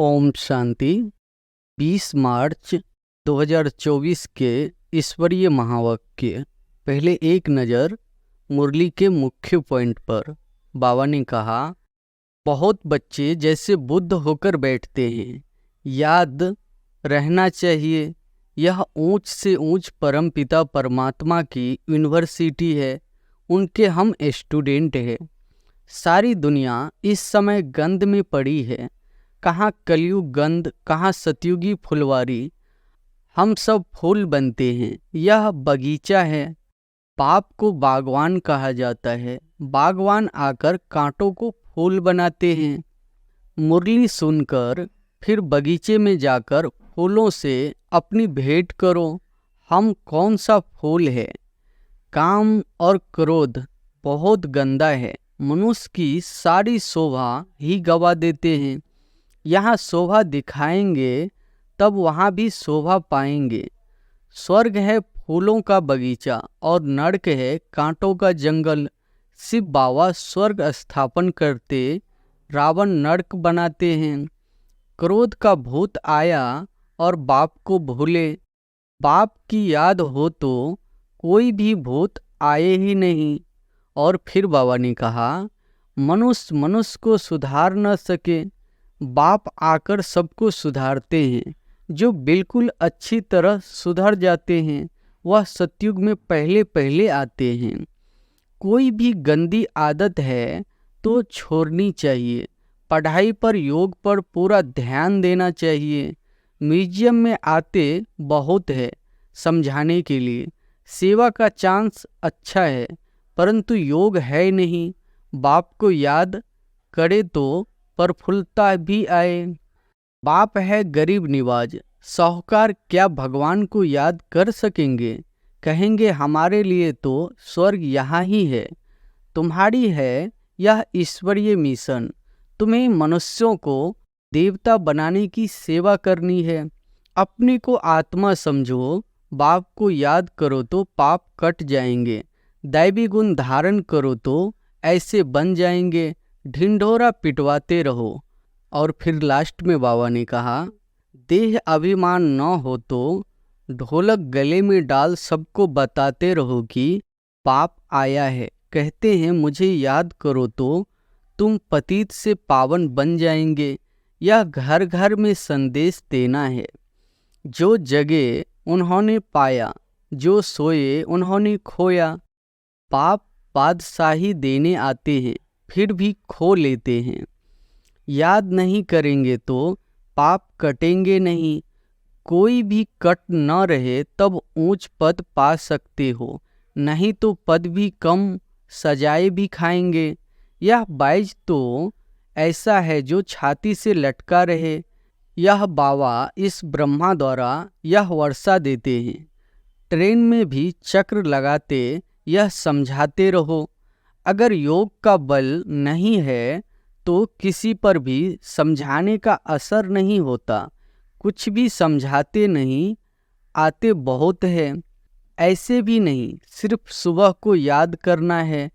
ओम शांति। 20 मार्च 2024 के ईश्वरीय महावाक्य। पहले एक नज़र मुरली के मुख्य पॉइंट पर। बाबा ने कहा, बहुत बच्चे जैसे बुद्ध होकर बैठते हैं। याद रहना चाहिए, यह ऊंच से ऊंच परमपिता परमात्मा की यूनिवर्सिटी है, उनके हम स्टूडेंट हैं। सारी दुनिया इस समय गंध में पड़ी है। कहाँ कलयुग गंध, कहाँ सतयुगी फुलवारी। हम सब फूल बनते हैं। यह बगीचा है। पाप को बागवान कहा जाता है। बागवान आकर कांटों को फूल बनाते हैं। मुरली सुनकर फिर बगीचे में जाकर फूलों से अपनी भेंट करो। हम कौन सा फूल है? काम और क्रोध बहुत गंदा है। मनुष्य की सारी शोभा ही गवा देते हैं। यहाँ शोभा दिखाएंगे तब वहाँ भी शोभा पाएंगे। स्वर्ग है फूलों का बगीचा और नरक है कांटों का जंगल। शिव बाबा स्वर्ग स्थापन करते, रावण नरक बनाते हैं। क्रोध का भूत आया और बाप को भूले। बाप की याद हो तो कोई भी भूत आए ही नहीं। और फिर बाबा ने कहा, मनुष्य को सुधार न सके, बाप आकर सबको सुधारते हैं। जो बिल्कुल अच्छी तरह सुधर जाते हैं वह सतयुग में पहले पहले आते हैं। कोई भी गंदी आदत है तो छोड़नी चाहिए। पढ़ाई पर, योग पर पूरा ध्यान देना चाहिए। म्यूजियम में आते बहुत है समझाने के लिए। सेवा का चांस अच्छा है परंतु योग है नहीं। बाप को याद करे तो प्रफुल्लता भी आए। बाप है गरीब निवाज, साहूकार क्या भगवान को याद कर सकेंगे? कहेंगे हमारे लिए तो स्वर्ग यहाँ ही है। तुम्हारी है यह ईश्वरीय मिशन। तुम्हें मनुष्यों को देवता बनाने की सेवा करनी है। अपने को आत्मा समझो। बाप को याद करो तो पाप कट जाएंगे। दैवी गुण धारण करो तो ऐसे बन जाएंगे। ढिंढोरा पिटवाते रहो। और फिर लास्ट में बाबा ने कहा, देह अभिमान न हो तो ढोलक गले में डाल सबको बताते रहो कि पाप आया है। कहते हैं मुझे याद करो तो तुम पतित से पावन बन जाएंगे। यह घर घर में संदेश देना है। जो जगे उन्होंने पाया, जो सोए उन्होंने खोया। पाप बादशाही देने आते हैं फिर भी खो लेते हैं। याद नहीं करेंगे तो पाप कटेंगे नहीं। कोई भी कट न रहे तब ऊंच पद पा सकते हो, नहीं तो पद भी कम, सजाए भी खाएंगे। यह बाइज तो ऐसा है जो छाती से लटका रहे। यह बाबा इस ब्रह्मा द्वारा यह वर्षा देते हैं। ट्रेन में भी चक्र लगाते यह समझाते रहो। अगर योग का बल नहीं है तो किसी पर भी समझाने का असर नहीं होता। कुछ भी समझाते नहीं, आते बहुत है। ऐसे भी नहीं, सिर्फ सुबह को याद करना है।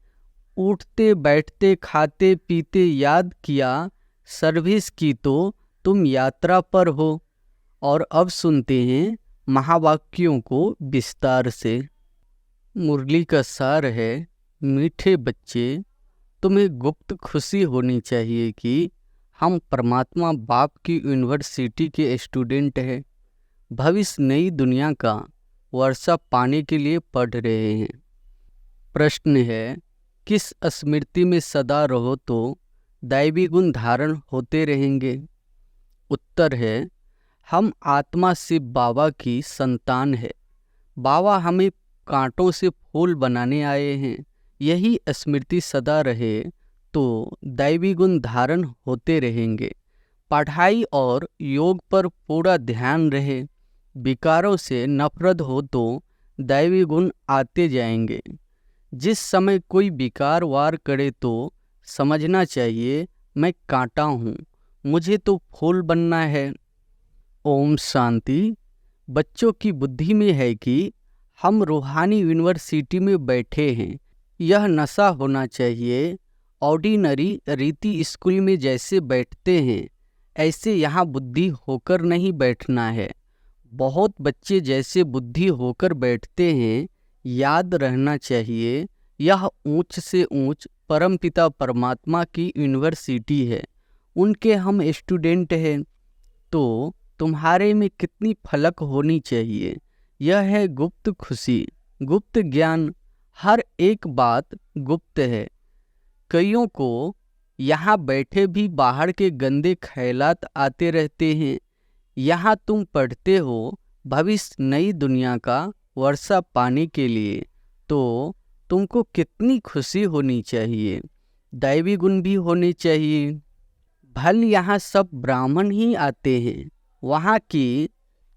उठते बैठते खाते पीते याद किया, सर्विस की तो तुम यात्रा पर हो। और अब सुनते हैं महावाक्यों को विस्तार से। मुरली का सार है, मीठे बच्चे, तुम्हें गुप्त खुशी होनी चाहिए कि हम परमात्मा बाप की यूनिवर्सिटी के स्टूडेंट हैं। भविष्य नई दुनिया का वर्षा पाने के लिए पढ़ रहे हैं। प्रश्न है, किस स्मृति में सदा रहो तो दैवी गुण धारण होते रहेंगे? उत्तर है, हम आत्मा शिव बाबा की संतान है। बाबा हमें कांटों से फूल बनाने आए हैं। यही स्मृति सदा रहे तो दैवी गुण धारण होते रहेंगे। पढ़ाई और योग पर पूरा ध्यान रहे। विकारों से नफरत हो तो दैवी गुण आते जाएंगे। जिस समय कोई विकार वार करे तो समझना चाहिए मैं कांटा हूँ, मुझे तो फूल बनना है। ओम शांति। बच्चों की बुद्धि में है कि हम रूहानी यूनिवर्सिटी में बैठे हैं। यह नशा होना चाहिए। ऑर्डिनरी रीति स्कूल में जैसे बैठते हैं ऐसे यहाँ बुद्धि होकर नहीं बैठना है। बहुत बच्चे जैसे बुद्धि होकर बैठते हैं, याद रहना चाहिए यह ऊंच से ऊंच परमपिता परमात्मा की यूनिवर्सिटी है, उनके हम स्टूडेंट हैं। तो तुम्हारे में कितनी फलक होनी चाहिए। यह है गुप्त खुशी, गुप्त ज्ञान। हर एक बात गुप्त है। कईयों को यहाँ बैठे भी बाहर के गंदे ख्यालात आते रहते हैं। यहाँ तुम पढ़ते हो भविष्य नई दुनिया का वर्षा पाने के लिए, तो तुमको कितनी खुशी होनी चाहिए। दैवी गुण भी होने चाहिए। भल यहाँ सब ब्राह्मण ही आते हैं। वहाँ की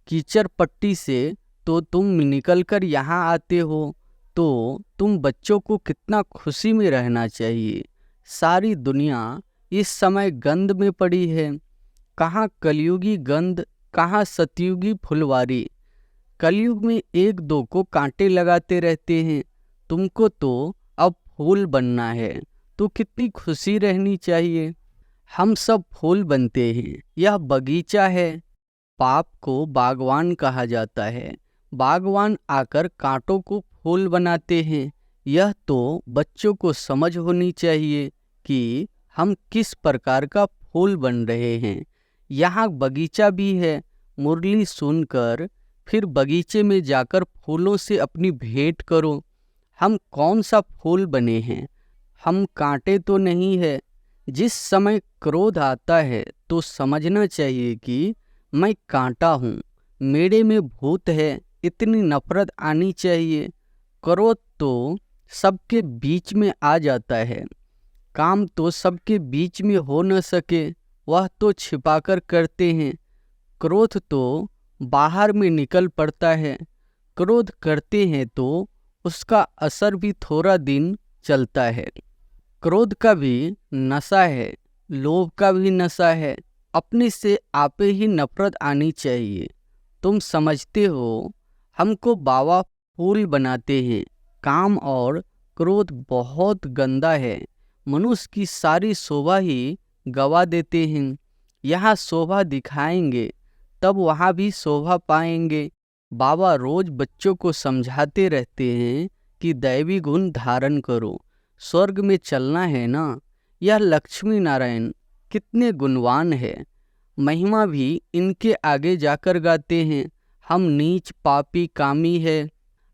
कीचड़ पट्टी से तो तुम निकलकर यहाँ आते हो, तो तुम बच्चों को कितना खुशी में रहना चाहिए। सारी दुनिया इस समय गंध में पड़ी है। कहाँ कलयुगी गंध, कहाँ सतयुगी फुलवारी। कलयुग में एक दो को कांटे लगाते रहते हैं। तुमको तो अब फूल बनना है, तो कितनी खुशी रहनी चाहिए। हम सब फूल बनते हैं। यह बगीचा है। पाप को बागवान कहा जाता है। बागवान आकर कांटों को फूल बनाते हैं। यह तो बच्चों को समझ होनी चाहिए कि हम किस प्रकार का फूल बन रहे हैं। यहाँ बगीचा भी है। मुरली सुनकर फिर बगीचे में जाकर फूलों से अपनी भेंट करो। हम कौन सा फूल बने हैं, हम कांटे तो नहीं है। जिस समय क्रोध आता है तो समझना चाहिए कि मैं कांटा हूँ, मेरे में भूत है। इतनी नफरत आनी चाहिए। क्रोध तो सबके बीच में आ जाता है। काम तो सबके बीच में हो न सके, वह तो छिपाकर करते हैं। क्रोध तो बाहर में निकल पड़ता है। क्रोध करते हैं तो उसका असर भी थोड़ा दिन चलता है। क्रोध का भी नशा है, लोभ का भी नशा है। अपने से आपे ही नफरत आनी चाहिए। तुम समझते हो हमको बाबा फूल बनाते हैं। काम और क्रोध बहुत गंदा है। मनुष्य की सारी शोभा ही गवा देते हैं। यहाँ शोभा दिखाएंगे तब वहाँ भी शोभा पाएंगे। बाबा रोज बच्चों को समझाते रहते हैं कि दैवी गुण धारण करो, स्वर्ग में चलना है ना। यह लक्ष्मी नारायण कितने गुणवान है। महिमा भी इनके आगे जाकर गाते हैं। हम नीच पापी कामी है,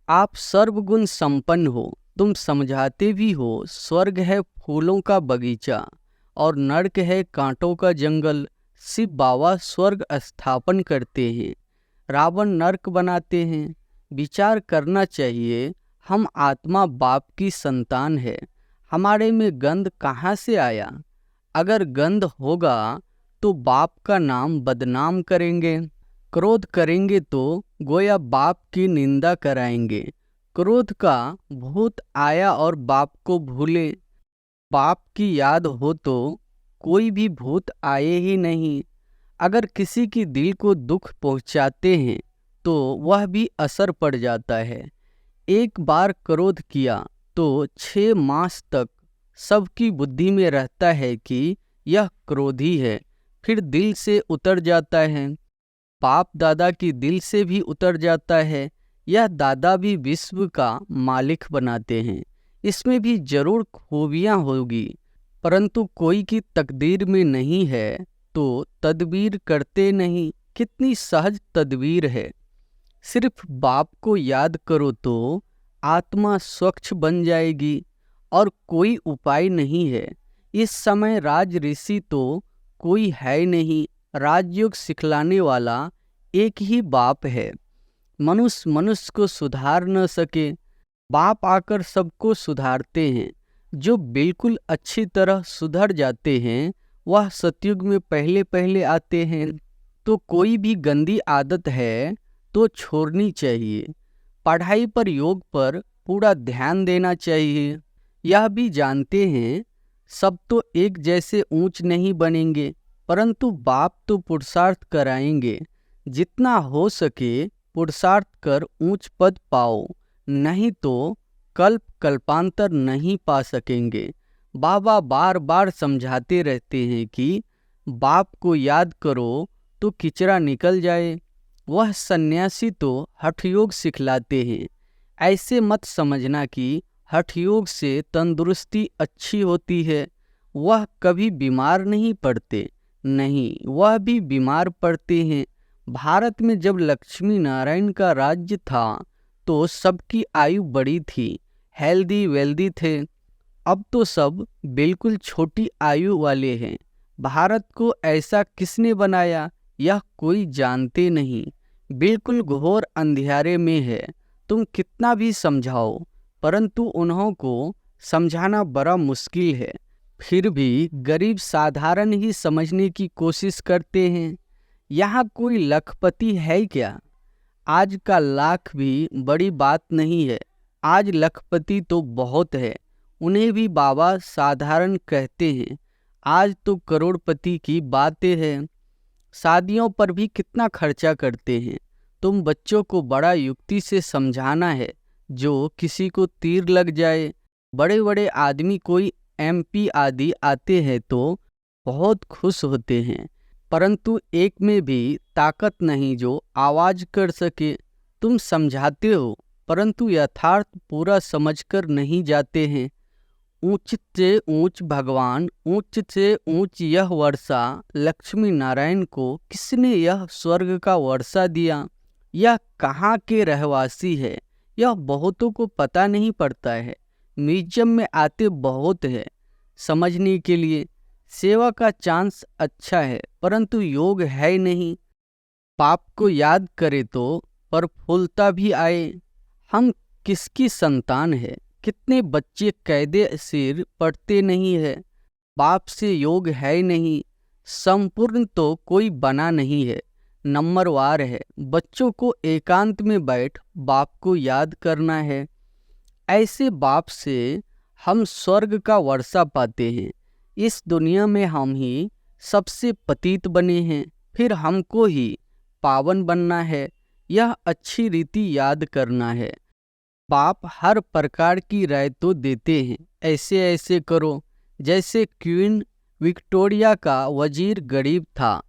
आप सर्वगुण संपन्न हो। तुम समझाते भी हो स्वर्ग है फूलों का बगीचा और नरक है कांटों का जंगल। शिव बाबा स्वर्ग स्थापन करते हैं, रावण नरक बनाते हैं। विचार करना चाहिए, हम आत्मा बाप की संतान है। हमारे में गंध कहाँ से आया। अगर गंध होगा तो बाप का नाम बदनाम करेंगे। क्रोध करेंगे तो गोया बाप की निंदा कराएंगे। क्रोध का भूत आया और बाप को भूले। बाप की याद हो तो कोई भी भूत आए ही नहीं। अगर किसी की दिल को दुख पहुंचाते हैं तो वह भी असर पड़ जाता है। एक बार क्रोध किया तो 6 मास तक सबकी बुद्धि में रहता है कि यह क्रोधी है, फिर दिल से उतर जाता है। बाप दादा की दिल से भी उतर जाता है। यह दादा भी विश्व का मालिक बनाते हैं। इसमें भी जरूर खूबियां होगी, परंतु कोई की तकदीर में नहीं है तो तदबीर करते नहीं। कितनी सहज तदबीर है। सिर्फ बाप को याद करो तो आत्मा स्वच्छ बन जाएगी और कोई उपाय नहीं है। इस समय राज ऋषि तो कोई है नहीं। राजयोग सिखलाने वाला एक ही बाप है। मनुष्य मनुष्य को सुधार न सके, बाप आकर सबको सुधारते हैं। जो बिल्कुल अच्छी तरह सुधर जाते हैं वह सतयुग में पहले पहले आते हैं। तो कोई भी गंदी आदत है तो छोड़नी चाहिए। पढ़ाई पर योग पर पूरा ध्यान देना चाहिए। यह भी जानते हैं सब तो एक जैसे ऊंच नहीं बनेंगे, परंतु बाप तो पुरुषार्थ कराएंगे। जितना हो सके पुरुषार्थ कर ऊंच पद पाओ, नहीं तो कल्प कल्पांतर नहीं पा सकेंगे। बाबा बार बार समझाते रहते हैं कि बाप को याद करो तो किचरा निकल जाए। वह सन्यासी तो हठयोग सिखलाते हैं। ऐसे मत समझना कि हठयोग से तंदुरुस्ती अच्छी होती है। वह कभी बीमार नहीं पड़ते, नहीं, वह भी बीमार पड़ते हैं। भारत में जब लक्ष्मी नारायण का राज्य था तो सबकी आयु बड़ी थी, हेल्दी वेल्दी थे। अब तो सब बिल्कुल छोटी आयु वाले हैं। भारत को ऐसा किसने बनाया, यह कोई जानते नहीं। बिल्कुल घोर अंधियारे में है। तुम कितना भी समझाओ, परंतु उन्हों को समझाना बड़ा मुश्किल है। फिर भी गरीब साधारण ही समझने की कोशिश करते हैं। यहाँ कोई लखपति है क्या? आज का लाख भी बड़ी बात नहीं है। आज लखपति तो बहुत है, उन्हें भी बाबा साधारण कहते हैं। आज तो करोड़पति की बातें हैं। शादियों पर भी कितना खर्चा करते हैं। तुम बच्चों को बड़ा युक्ति से समझाना है, जो किसी को तीर लग जाए। बड़े बड़े आदमी कोई MP आदि आते हैं तो बहुत खुश होते हैं, परंतु एक में भी ताकत नहीं जो आवाज कर सके। तुम समझाते हो, परंतु यथार्थ पूरा समझकर नहीं जाते हैं। ऊंच से ऊंच भगवान, ऊंच से ऊंच यह वर्षा। लक्ष्मी नारायण को किसने यह स्वर्ग का वर्षा दिया? यह कहाँ के रहवासी है, यह बहुतों को पता नहीं पड़ता है। म्यूजियम में आते बहुत है समझने के लिए। सेवा का चांस अच्छा है, परंतु योग है नहीं। पाप को याद करे तो प्रफुल्लता भी आए। हम किसकी संतान है? कितने बच्चे कैदे सिर पढ़ते नहीं है। बाप से योग है नहीं। संपूर्ण तो कोई बना नहीं है, नंबरवार है। बच्चों को एकांत में बैठ बाप को याद करना है। ऐसे बाप से हम स्वर्ग का वर्षा पाते हैं। इस दुनिया में हम ही सबसे पतित बने हैं, फिर हमको ही पावन बनना है। यह अच्छी रीति याद करना है। बाप हर प्रकार की राय तो देते हैं, ऐसे ऐसे करो। जैसे क्वीन विक्टोरिया का वजीर गरीब था,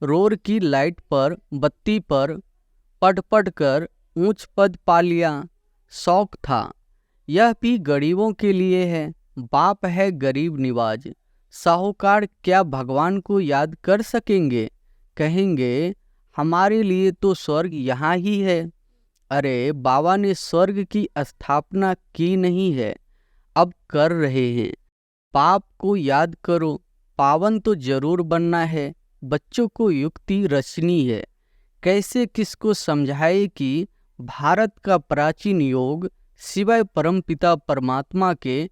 रोर की लाइट पर बत्ती पर पढ़ पढ़ कर ऊंच पद पा लिया, शौक था। यह भी गरीबों के लिए है। बाप है गरीब निवाज। साहूकार क्या भगवान को याद कर सकेंगे? कहेंगे हमारे लिए तो स्वर्ग यहाँ ही है। अरे बाबा ने स्वर्ग की स्थापना की नहीं है, अब कर रहे हैं। पाप को याद करो, पावन तो जरूर बनना है। बच्चों को युक्ति रचनी है। कैसे किसको समझाए कि भारत का प्राचीन योग सिवाय परमपिता परमात्मा के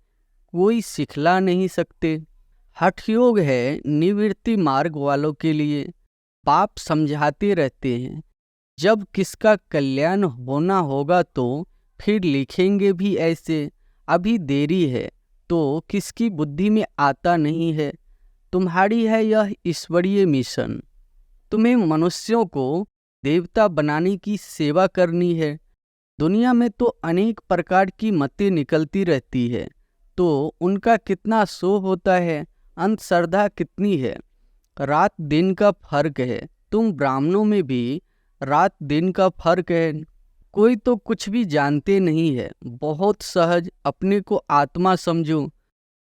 कोई सिखला नहीं सकते। हठ योग है निवृत्ति मार्ग वालों के लिए। बाप समझाते रहते हैं, जब किसका कल्याण होना होगा तो फिर लिखेंगे भी ऐसे। अभी देरी है तो किसकी बुद्धि में आता नहीं है। तुम्हारी है यह ईश्वरीय मिशन। तुम्हें मनुष्यों को देवता बनाने की सेवा करनी है। दुनिया में तो अनेक प्रकार की मतें निकलती रहती है, तो उनका कितना शो होता है, अंधश्रद्धा कितनी है। रात दिन का फर्क है। तुम ब्राह्मणों में भी रात दिन का फर्क है। कोई तो कुछ भी जानते नहीं है। बहुत सहज अपने को आत्मा समझो।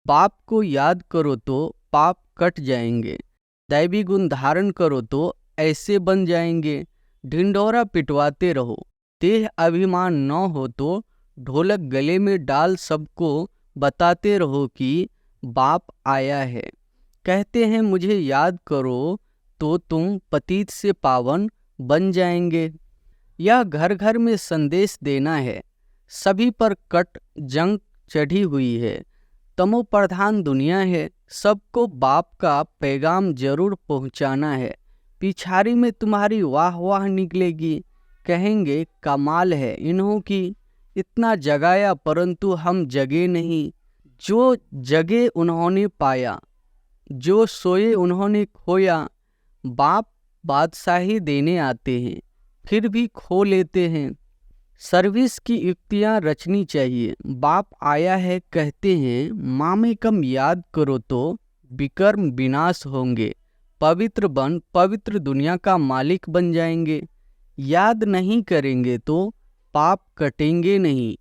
बाप को याद करो तो पाप कट जाएंगे। दैवी गुण धारण करो तो ऐसे बन जाएंगे। ढिंढोरा पिटवाते रहो। देह अभिमान न हो तो ढोलक गले में डाल सबको बताते रहो कि बाप आया है। कहते हैं मुझे याद करो तो तुम पतित से पावन बन जाएंगे। यह घर घर में संदेश देना है। सभी पर कट जंग चढ़ी हुई है। तमो प्रधान दुनिया है। सबको बाप का पैगाम जरूर पहुंचाना है। पिछाड़ी में तुम्हारी वाह वाह निकलेगी। कहेंगे कमाल है इन्हों की, इतना जगाया परंतु हम जगे नहीं। जो जगे उन्होंने पाया, जो सोए उन्होंने खोया। बाप बादशाही देने आते हैं, फिर भी खो लेते हैं। सर्विस की युक्तियां रचनी चाहिए। बाप आया है कहते हैं, माँ में कम याद करो तो विकर्म विनाश होंगे। पवित्र बन पवित्र दुनिया का मालिक बन जाएंगे। याद नहीं करेंगे तो पाप कटेंगे नहीं।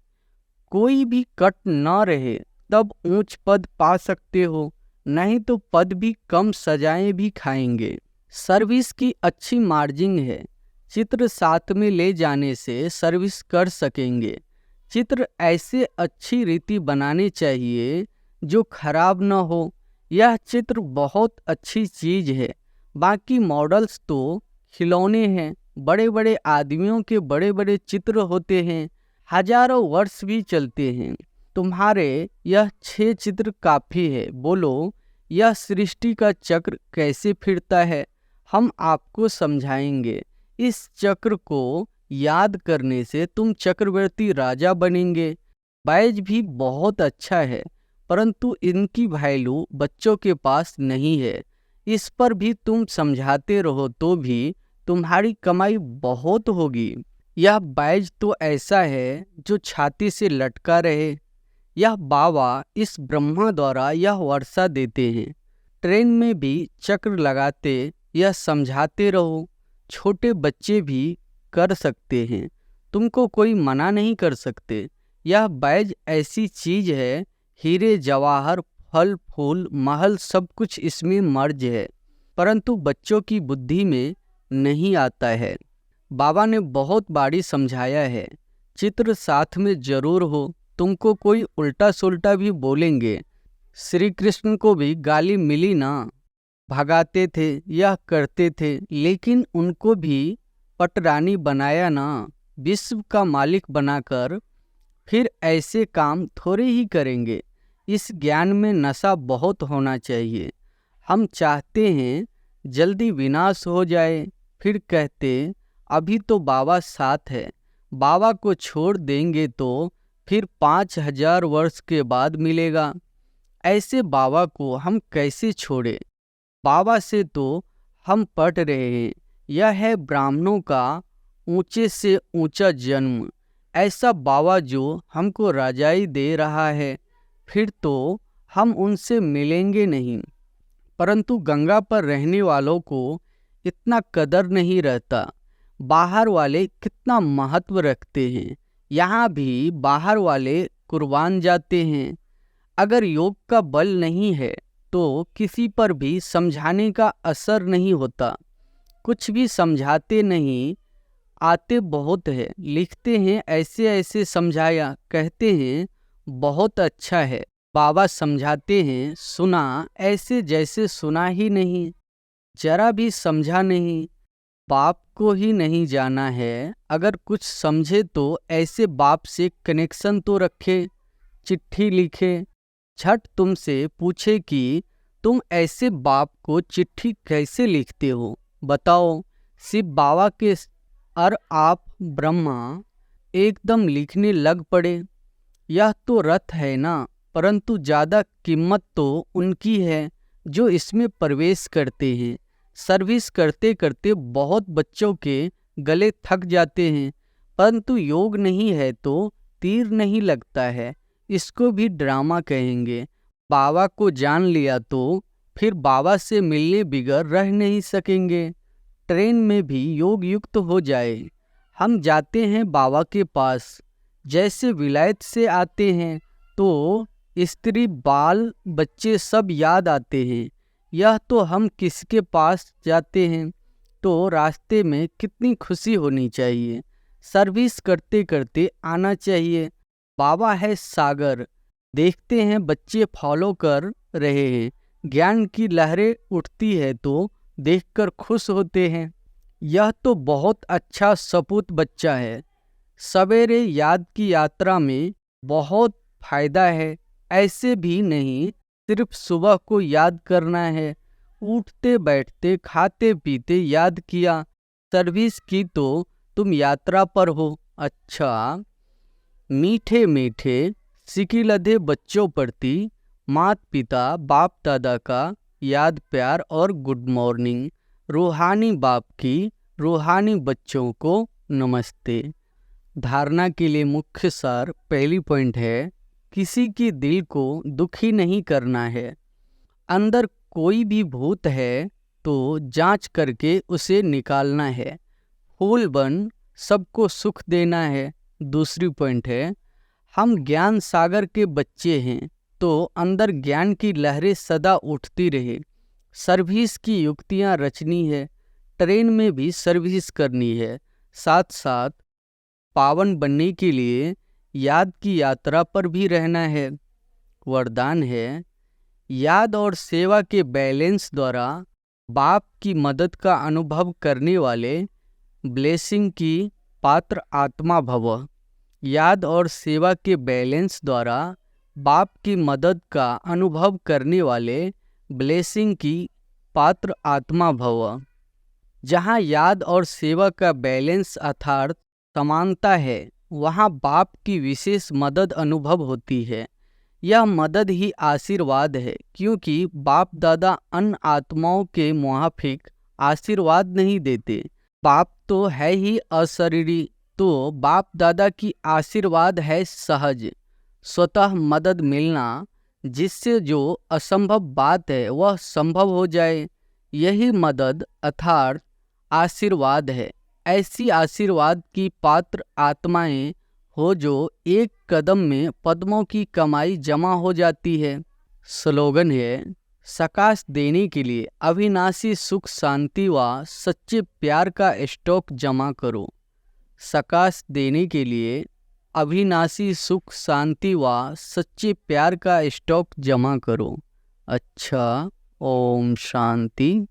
कोई भी कट न रहे तब ऊंच पद पा सकते हो, नहीं तो पद भी कम सजाएं भी खाएंगे। सर्विस की अच्छी मार्जिन है। चित्र साथ में ले जाने से सर्विस कर सकेंगे। चित्र ऐसे अच्छी रीति बनाने चाहिए जो खराब न हो। यह चित्र बहुत अच्छी चीज है। बाकी मॉडल्स तो खिलौने हैं। बड़े बड़े आदमियों के बड़े बड़े चित्र होते हैं, हजारों वर्ष भी चलते हैं। तुम्हारे यह 6 चित्र काफी है। बोलो, यह सृष्टि का चक्र कैसे फिरता है? हम आपको समझाएंगे। इस चक्र को याद करने से तुम चक्रवर्ती राजा बनेंगे। बैज भी बहुत अच्छा है, परंतु इनकी वैल्यू बच्चों के पास नहीं है। इस पर भी तुम समझाते रहो तो भी तुम्हारी कमाई बहुत होगी। यह बैज तो ऐसा है जो छाती से लटका रहे। यह बाबा इस ब्रह्मा द्वारा यह वर्षा देते हैं। ट्रेन में भी चक्र लगाते यह समझाते रहो। छोटे बच्चे भी कर सकते हैं, तुमको कोई मना नहीं कर सकते। यह बैज ऐसी चीज है, हीरे जवाहर फल फूल महल सब कुछ इसमें मर्ज है, परंतु बच्चों की बुद्धि में नहीं आता है। बाबा ने बहुत बारी समझाया है। चित्र साथ में जरूर हो। तुमको कोई उल्टा सुल्टा भी बोलेंगे। श्री कृष्ण को भी गाली मिली ना, भगाते थे, यह करते थे, लेकिन उनको भी पटरानी बनाया ना, विश्व का मालिक बनाकर। फिर ऐसे काम थोड़े ही करेंगे। इस ज्ञान में नशा बहुत होना चाहिए। हम चाहते हैं जल्दी विनाश हो जाए, फिर कहते अभी तो बाबा साथ है। बाबा को छोड़ देंगे तो फिर 5000 वर्ष के बाद मिलेगा। ऐसे बाबा को हम कैसे छोड़े? बाबा से तो हम पढ़ रहे हैं। यह है ब्राह्मणों का ऊंचे से ऊंचा जन्म। ऐसा बाबा जो हमको रजाई दे रहा है, फिर तो हम उनसे मिलेंगे नहीं। परंतु गंगा पर रहने वालों को इतना कदर नहीं रहता। बाहर वाले कितना महत्व रखते हैं। यहाँ भी बाहर वाले कुर्बान जाते हैं। अगर योग का बल नहीं है तो किसी पर भी समझाने का असर नहीं होता। कुछ भी समझाते नहीं, आते बहुत है, लिखते हैं ऐसे ऐसे समझाया, कहते हैं बहुत अच्छा है। बाबा समझाते हैं, सुना ऐसे जैसे सुना ही नहीं, जरा भी समझा नहीं। बाप को ही नहीं जाना है। अगर कुछ समझे तो ऐसे बाप से कनेक्शन तो रखे, चिट्ठी लिखे। झट तुमसे पूछे कि तुम ऐसे बाप को चिट्ठी कैसे लिखते हो, बताओ। शिव बाबा के और आप ब्रह्मा एकदम लिखने लग पड़े। यह तो रथ है ना, परंतु ज़्यादा कीमत तो उनकी है जो इसमें प्रवेश करते हैं। सर्विस करते करते बहुत बच्चों के गले थक जाते हैं, परंतु योग नहीं है तो तीर नहीं लगता है। इसको भी ड्रामा कहेंगे। बाबा को जान लिया तो फिर बाबा से मिलने बिगर रह नहीं सकेंगे। ट्रेन में भी योग युक्त हो जाए। हम जाते हैं बाबा के पास, जैसे विलायत से आते हैं तो स्त्री बाल बच्चे सब याद आते हैं। यह तो हम किसके पास जाते हैं तो रास्ते में कितनी खुशी होनी चाहिए। सर्विस करते करते आना चाहिए। बाबा है सागर, देखते हैं बच्चे फॉलो कर रहे हैं। ज्ञान की लहरें उठती है तो देखकर खुश होते हैं। यह तो बहुत अच्छा सपूत बच्चा है। सवेरे याद की यात्रा में बहुत फायदा है। ऐसे भी नहीं सिर्फ सुबह को याद करना है। उठते बैठते खाते पीते याद किया। सर्विस की तो तुम यात्रा पर हो। अच्छा, मीठे मीठे सिकिलधे बच्चों प्रति माता पिता बाप दादा का याद प्यार और गुड मॉर्निंग। रूहानी बाप की रूहानी बच्चों को नमस्ते। धारणा के लिए मुख्य सार पहली पॉइंट है, किसी के दिल को दुखी नहीं करना है। अंदर कोई भी भूत है तो जांच करके उसे निकालना है। फूल बन सबको सुख देना है। दूसरी पॉइंट है, हम ज्ञान सागर के बच्चे हैं तो अंदर ज्ञान की लहरें सदा उठती रहे। सर्विस की युक्तियां रचनी है, ट्रेन में भी सर्विस करनी है। साथ साथ पावन बनने के लिए याद की यात्रा पर भी रहना है। वरदान है, याद और सेवा के बैलेंस द्वारा बाप की मदद का अनुभव करने वाले ब्लेसिंग की पात्र आत्मा भव। याद और सेवा के बैलेंस द्वारा बाप की मदद का अनुभव करने वाले ब्लेसिंग की पात्र आत्मा भव। जहाँ याद और सेवा का बैलेंस अर्थात समानता है, वहाँ बाप की विशेष मदद अनुभव होती है। यह मदद ही आशीर्वाद है, क्योंकि बाप दादा अन्य आत्माओं के मुआफिक आशीर्वाद नहीं देते। बाप तो है ही अशरीरी, तो बाप दादा की आशीर्वाद है सहज, स्वतः मदद मिलना, जिससे जो असंभव बात है वह संभव हो जाए। यही मदद अर्थात आशीर्वाद है। ऐसी आशीर्वाद की पात्र आत्माएं हो जो एक कदम में पद्मों की कमाई जमा हो जाती है। स्लोगन है, सकाश देने के लिए अविनाशी सुख शांति व सच्चे प्यार का स्टॉक जमा करो। सकाश देने के लिए अविनाशी सुख शांति व सच्चे प्यार का स्टॉक जमा करो। अच्छा, ओम शांति।